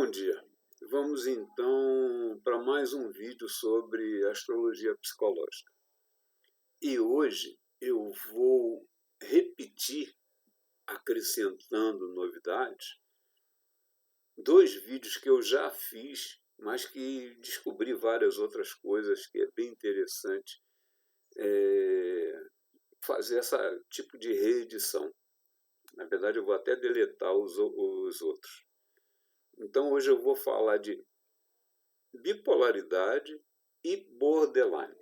Bom dia. Vamos então para mais um vídeo sobre astrologia psicológica. E hoje eu vou repetir, acrescentando novidades, dois vídeos que eu já fiz, mas que descobri várias outras coisas que é bem interessante fazer esse tipo de reedição. Na verdade, eu vou até deletar os outros. Então, hoje eu vou falar de bipolaridade e borderline.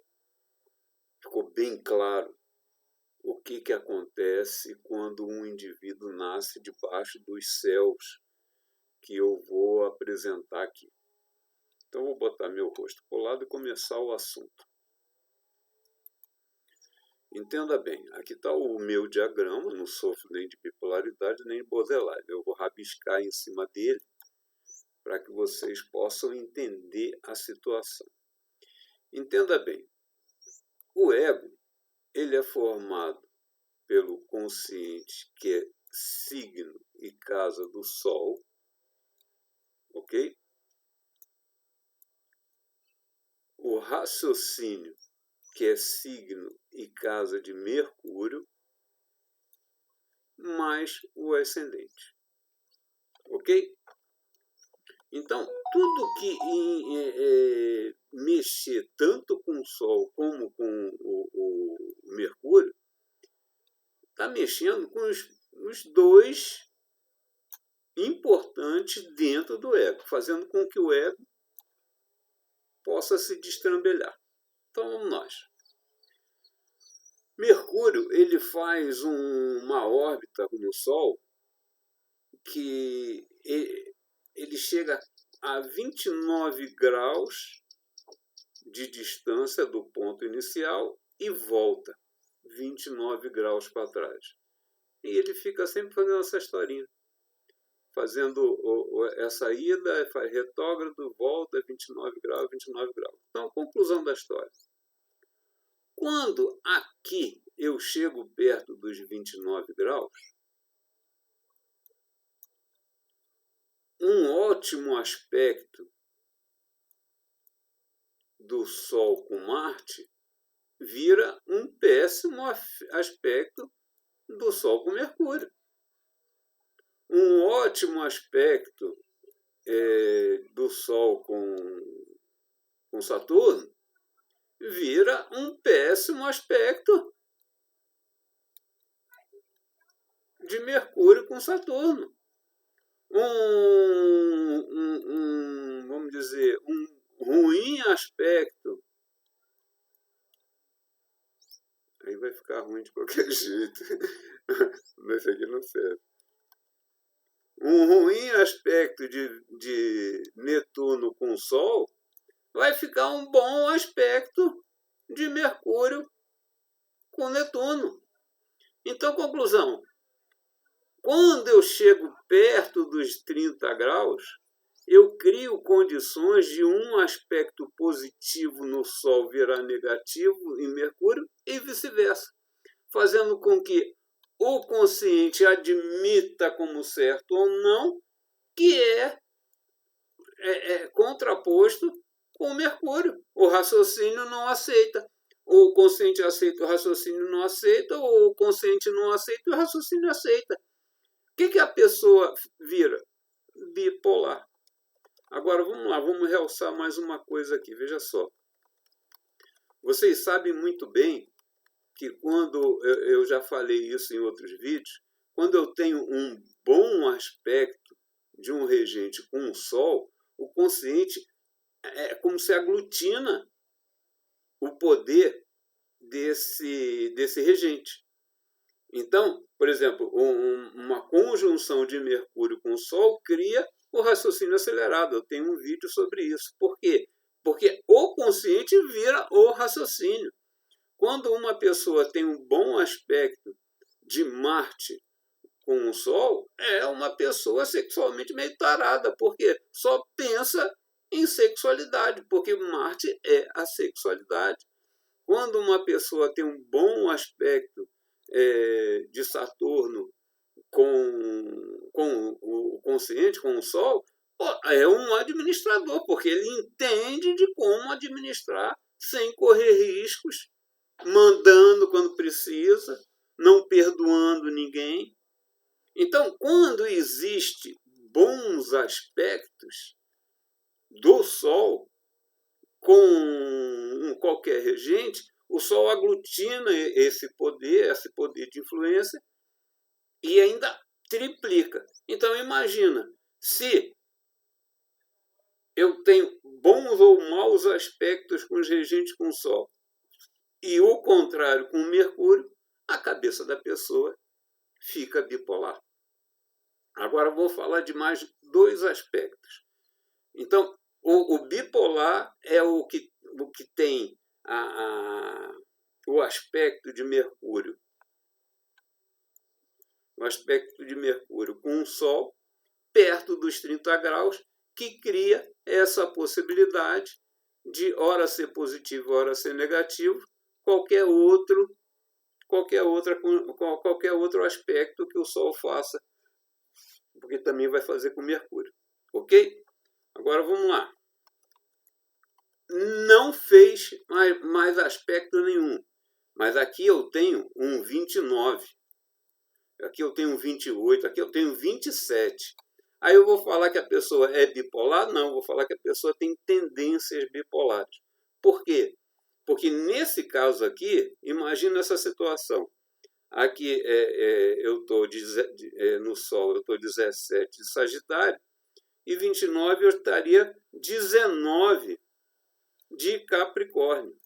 Ficou bem claro o que acontece quando um indivíduo nasce debaixo dos céus que eu vou apresentar aqui. Então, vou botar meu rosto para o lado e começar o assunto. Entenda bem, aqui está o meu diagrama, não sofro nem de bipolaridade nem de borderline. Eu vou rabiscar em cima dele para que vocês possam entender a situação. Entenda bem, o ego ele é formado pelo consciente, que é signo e casa do Sol, ok? O raciocínio, que é signo e casa de Mercúrio, mais o ascendente, ok? Então, tudo que mexer tanto com o Sol como com o Mercúrio está mexendo com os dois importantes dentro do ego, fazendo com que o ego possa se destrambelhar. Então, vamos nós. Mercúrio ele faz uma órbita no Sol que ele chega a 29 graus de distância do ponto inicial e volta 29 graus para trás. E ele fica sempre fazendo essa historinha. Fazendo essa ida, faz retrógrado, volta 29 graus, 29 graus. Então, conclusão da história. Quando aqui eu chego perto dos 29 graus, um ótimo aspecto do Sol com Marte vira um péssimo aspecto do Sol com Mercúrio. Um ótimo aspecto do Sol com Saturno vira um péssimo aspecto de Mercúrio com Saturno. Vamos dizer, um ruim aspecto. Aí vai ficar ruim de qualquer jeito. Esse aqui não serve. Um ruim aspecto de Netuno com Sol vai ficar um bom aspecto de Mercúrio com Netuno. Então, conclusão. Quando eu chego perto dos 30 graus, eu crio condições de um aspecto positivo no Sol virar negativo em Mercúrio e vice-versa, fazendo com que o consciente admita como certo ou não que é contraposto com o Mercúrio. O raciocínio não aceita. O consciente aceita, o raciocínio não aceita, ou o consciente não aceita, o raciocínio aceita. O que a pessoa vira? Bipolar. Agora, vamos lá, vamos realçar mais uma coisa aqui. Veja só. Vocês sabem muito bem que quando, eu já falei isso em outros vídeos, quando eu tenho um bom aspecto de um regente com um Sol, o consciente é como se aglutina o poder desse regente. Então, por exemplo, uma conjunção de Mercúrio com o Sol cria o raciocínio acelerado. Eu tenho um vídeo sobre isso. Por quê? Porque o consciente vira o raciocínio. Quando uma pessoa tem um bom aspecto de Marte com o Sol, é uma pessoa sexualmente meio tarada, porque só pensa em sexualidade, porque Marte é a sexualidade. Quando uma pessoa tem um bom aspecto de Saturno com o consciente, com o Sol, É um administrador, porque ele entende de como administrar sem correr riscos, mandando quando precisa, não perdoando ninguém. Então, quando existe bons aspectos do Sol com qualquer regente, o Sol aglutina esse poder de influência, e ainda triplica. Então, imagina, se eu tenho bons ou maus aspectos com os regentes com o Sol, e o contrário com o Mercúrio, a cabeça da pessoa fica bipolar. Agora vou falar de mais 2 aspectos. Então, o bipolar é o que tem o aspecto de Mercúrio. O aspecto de Mercúrio com o Sol perto dos 30 graus, que cria essa possibilidade de ora ser positivo, ora ser negativo, qualquer outro aspecto que o Sol faça, porque também vai fazer com Mercúrio. Ok? Agora vamos lá. Não fez mais aspecto nenhum, mas aqui eu tenho um 29, aqui eu tenho um 28, aqui eu tenho 27. Aí eu vou falar que a pessoa é bipolar? Não, eu vou falar que a pessoa tem tendências bipolares. Por quê? Porque nesse caso aqui, imagina essa situação. Aqui eu estou no Sol, eu estou 17 de Sagitário, e 29 eu estaria 19 de Capricórnio.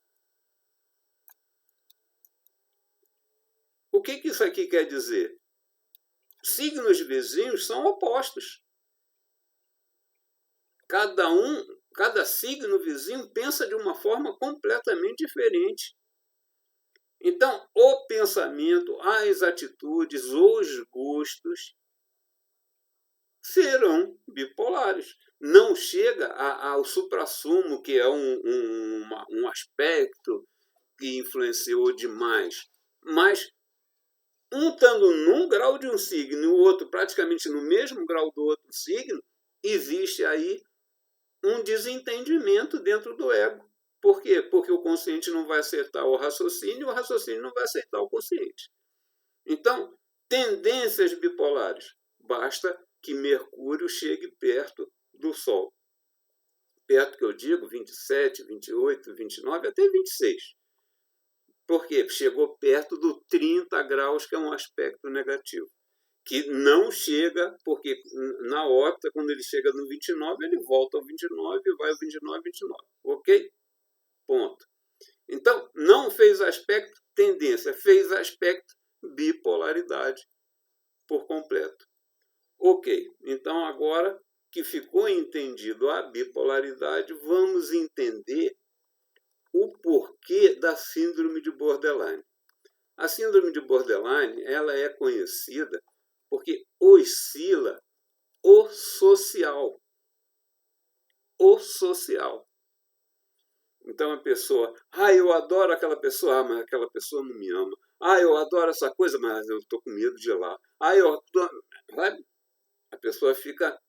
O que isso aqui quer dizer? Signos vizinhos são opostos. Cada signo vizinho pensa de uma forma completamente diferente. Então, o pensamento, as atitudes, os gostos serão bipolares. Não chega ao suprassumo, que é um aspecto que influenciou demais. Mas um estando num grau de um signo e o outro praticamente no mesmo grau do outro signo, existe aí um desentendimento dentro do ego. Por quê? Porque o consciente não vai aceitar o raciocínio e o raciocínio não vai aceitar o consciente. Então, tendências bipolares. Basta que Mercúrio chegue perto do Sol. Perto que eu digo, 27, 28, 29, até 26. Por quê? Chegou perto do 30 graus, que é um aspecto negativo. Que não chega, porque na órbita, quando ele chega no 29, ele volta ao 29 e vai ao 29, 29. Ok? Ponto. Então, não fez aspecto tendência, fez aspecto bipolaridade por completo. Ok, então agora que ficou entendido a bipolaridade, vamos entender o porquê da síndrome de borderline. A síndrome de borderline, ela é conhecida porque oscila o social. O social. Então a pessoa, eu adoro aquela pessoa, mas aquela pessoa não me ama. Eu adoro essa coisa, mas eu estou com medo de ir lá. Sabe? A pessoa fica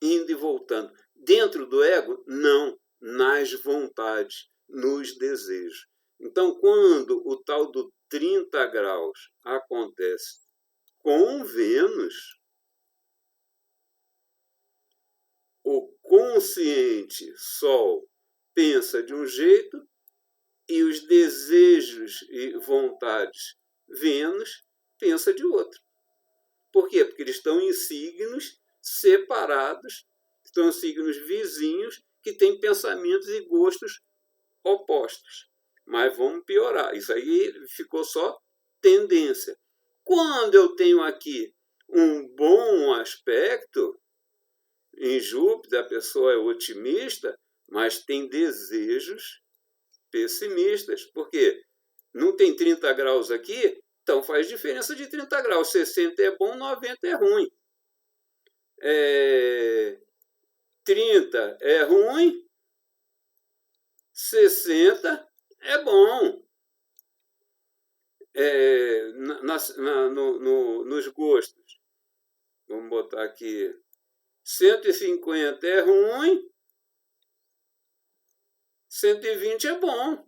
indo e voltando. Dentro do ego, não. Nas vontades, nos desejos. Então, quando o tal do 30 graus acontece com Vênus, o consciente Sol pensa de um jeito e os desejos e vontades Vênus pensa de outro. Por quê? Porque eles estão em signos separados, estão em signos vizinhos que têm pensamentos e gostos opostos. Mas vamos piorar. Isso aí ficou só tendência. Quando eu tenho aqui um bom aspecto, em Júpiter a pessoa é otimista, mas tem desejos pessimistas. Por quê? Não tem 30 graus aqui, então faz diferença de 30 graus. 60 é bom, 90 é ruim. 30 é ruim, 60 é bom. Nos gostos. Vamos botar aqui 150 é ruim, 120 é bom.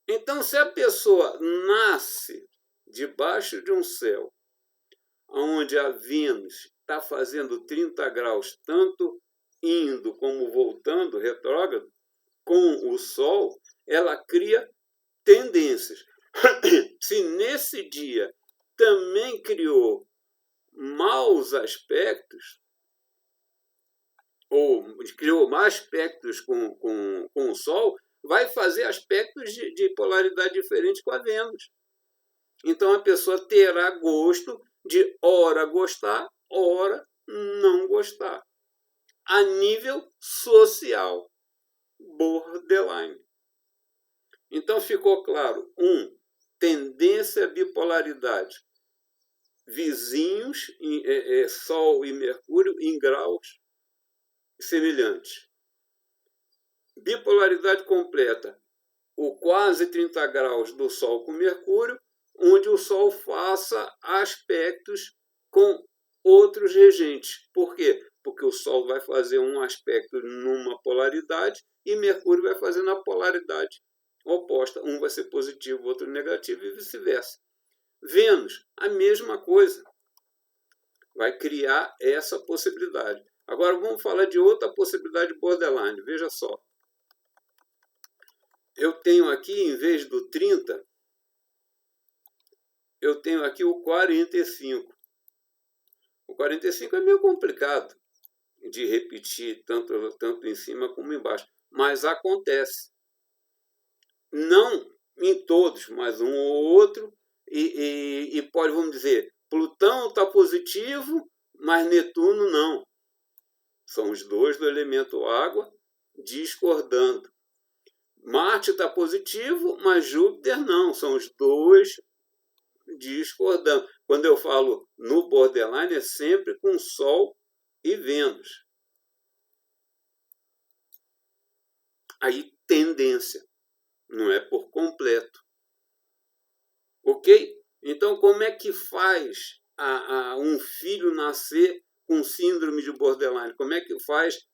Então, se a pessoa nasce debaixo de um céu onde a Vênus está fazendo 30 graus, tanto indo como voltando, retrógrado, com o Sol, ela cria tendências. Se nesse dia também criou maus aspectos, ou criou mais aspectos com o Sol, vai fazer aspectos de polaridade diferente com a Vênus. Então a pessoa terá gosto de ora gostar, ora não gostar. A nível social, borderline. Então ficou claro, tendência à bipolaridade. Vizinhos, Sol e Mercúrio, em graus semelhantes. Bipolaridade completa, o quase 30 graus do Sol com Mercúrio, onde o Sol faça aspectos com outros regentes. Por quê? Porque o Sol vai fazer um aspecto numa polaridade e Mercúrio vai fazer na polaridade oposta. Um vai ser positivo, outro negativo e vice-versa. Vênus, a mesma coisa. Vai criar essa possibilidade. Agora vamos falar de outra possibilidade borderline. Veja só. Eu tenho aqui, em vez do 30, eu tenho aqui o 45. O 45 é meio complicado de repetir, tanto em cima como embaixo. Mas acontece. Não em todos, mas um ou outro. E pode, vamos dizer, Plutão está positivo, mas Netuno não. São os dois do elemento água discordando. Marte está positivo, mas Júpiter não. São os dois discordando. Quando eu falo no borderline, é sempre com Sol e Vênus. Aí, tendência. Não é por completo. Ok? Então, como é que faz um filho nascer com síndrome de borderline? Como é que faz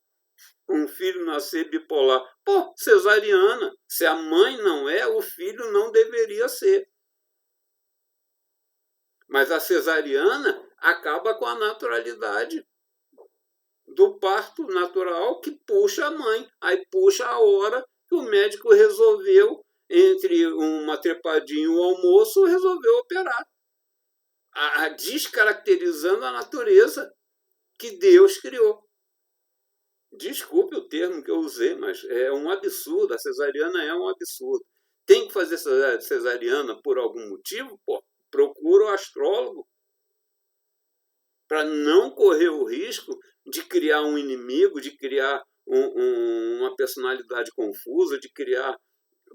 um filho nascer bipolar? Pô, cesariana. Se a mãe não é, o filho não deveria ser. Mas a cesariana acaba com a naturalidade do parto natural que puxa a mãe. Aí puxa a hora que o médico resolveu, entre uma trepadinha e um almoço, resolveu operar. Descaracterizando a natureza que Deus criou. Desculpe o termo que eu usei, mas é um absurdo. A cesariana é um absurdo. Tem que fazer cesariana por algum motivo? Pô, procura o astrólogo para não correr o risco de criar um inimigo, de criar uma personalidade confusa, de criar...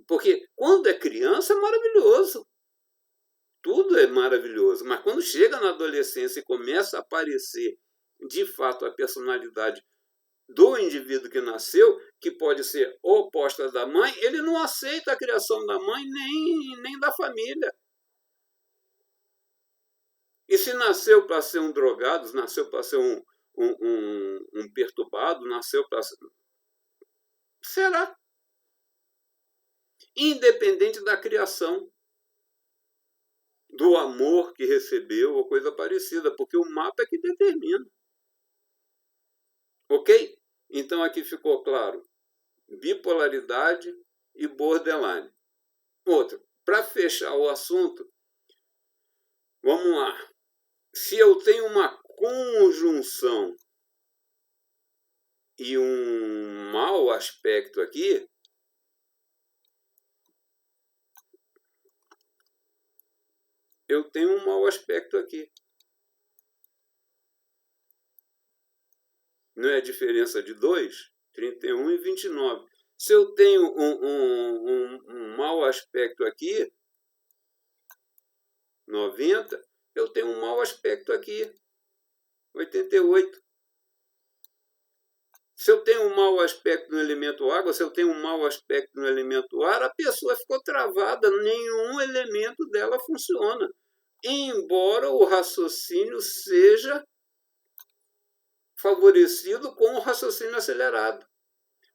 Porque quando é criança é maravilhoso. Tudo é maravilhoso. Mas quando chega na adolescência e começa a aparecer, de fato, a personalidade do indivíduo que nasceu, que pode ser oposta da mãe, ele não aceita a criação da mãe nem da família. E se nasceu para ser um drogado, nasceu para ser um perturbado, nasceu para ser... Será? Independente da criação, do amor que recebeu ou coisa parecida, porque o mapa é que determina. Ok? Então aqui ficou claro. Bipolaridade e borderline. Outro. Para fechar o assunto, vamos lá. Se eu tenho uma conjunção e um mau aspecto aqui, eu tenho um mau aspecto aqui. Não é a diferença de 2? 31 e 29. Se eu tenho um mau aspecto aqui, 90, eu tenho um mau aspecto aqui, 88. Se eu tenho um mau aspecto no elemento água, se eu tenho um mau aspecto no elemento ar, a pessoa ficou travada, nenhum elemento dela funciona. Embora o raciocínio seja favorecido com o raciocínio acelerado.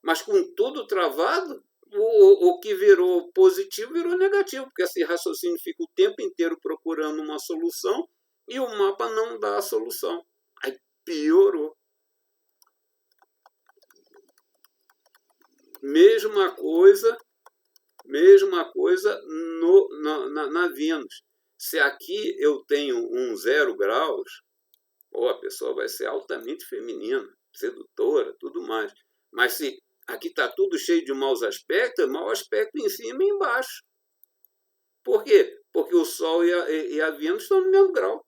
Mas com tudo travado, o que virou positivo virou negativo, porque esse raciocínio fica o tempo inteiro procurando uma solução e o mapa não dá a solução. Aí piorou. Mesma coisa na Vênus. Se aqui eu tenho um 0 graus, a pessoa vai ser altamente feminina, sedutora, tudo mais. Mas se aqui está tudo cheio de maus aspectos, mau aspecto em cima e embaixo. Por quê? Porque o Sol e a Vênus estão no mesmo grau.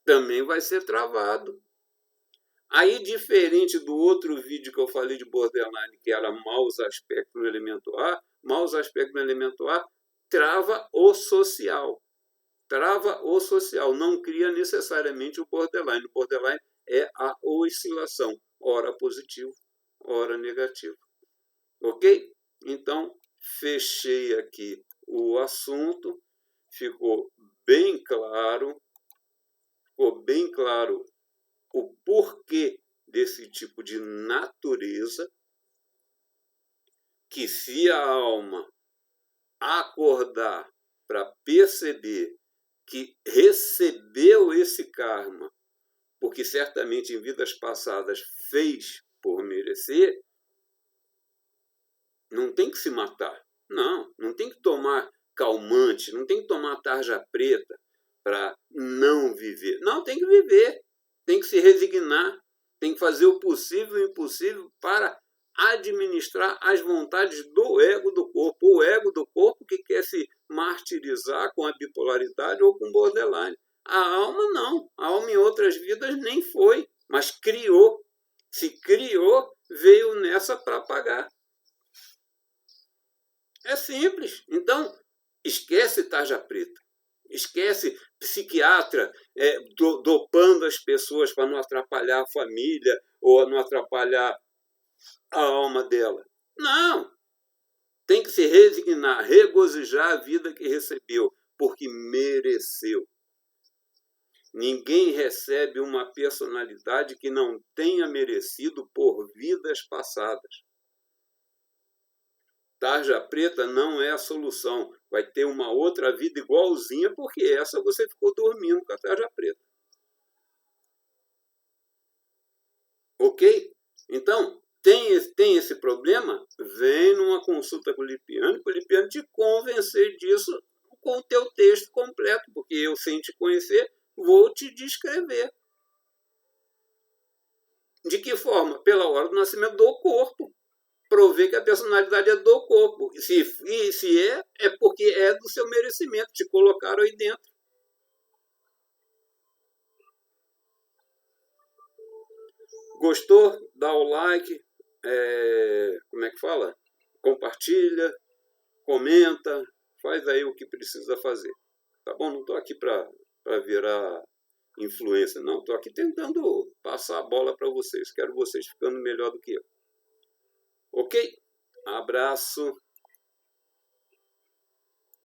Também vai ser travado. Aí, diferente do outro vídeo que eu falei de borderline, que era maus aspectos no elemento A, maus aspectos no elemento A trava o social. Trava o social, não cria necessariamente o borderline. O borderline é a oscilação, ora positivo, ora negativo. Ok? Então, fechei aqui o assunto, ficou bem claro o porquê desse tipo de natureza, que se a alma acordar para perceber que recebeu esse karma, porque certamente em vidas passadas fez por merecer, não tem que se matar. Não tem que tomar calmante, não tem que tomar tarja preta para não viver. Não, tem que viver, tem que se resignar, tem que fazer o possível e o impossível para administrar as vontades do ego do corpo. O ego do corpo que quer se martirizar com a bipolaridade ou com borderline. A alma não. A alma em outras vidas nem foi, mas criou. Se criou, veio nessa para pagar. É simples. Então, esquece tarja preta. Esquece psiquiatra dopando as pessoas para não atrapalhar a família ou não atrapalhar a alma dela. Não. Tem que se resignar, regozijar a vida que recebeu, porque mereceu. Ninguém recebe uma personalidade que não tenha merecido por vidas passadas. Tarja preta não é a solução. Vai ter uma outra vida igualzinha, porque essa você ficou dormindo com a tarja preta. Ok? Então, tem esse problema? Vem numa consulta com o Lipiano te convencer disso com o teu texto completo, porque eu, sem te conhecer, vou te descrever. De que forma? Pela hora do nascimento do corpo. Prover que a personalidade é do corpo. E se é porque é do seu merecimento. Te colocaram aí dentro. Gostou? Dá o like. Como é que fala? Compartilha. Comenta. Faz aí o que precisa fazer. Tá bom? Não estou aqui para virar influência, não. Estou aqui tentando passar a bola para vocês. Quero vocês ficando melhor do que eu. Ok? Abraço.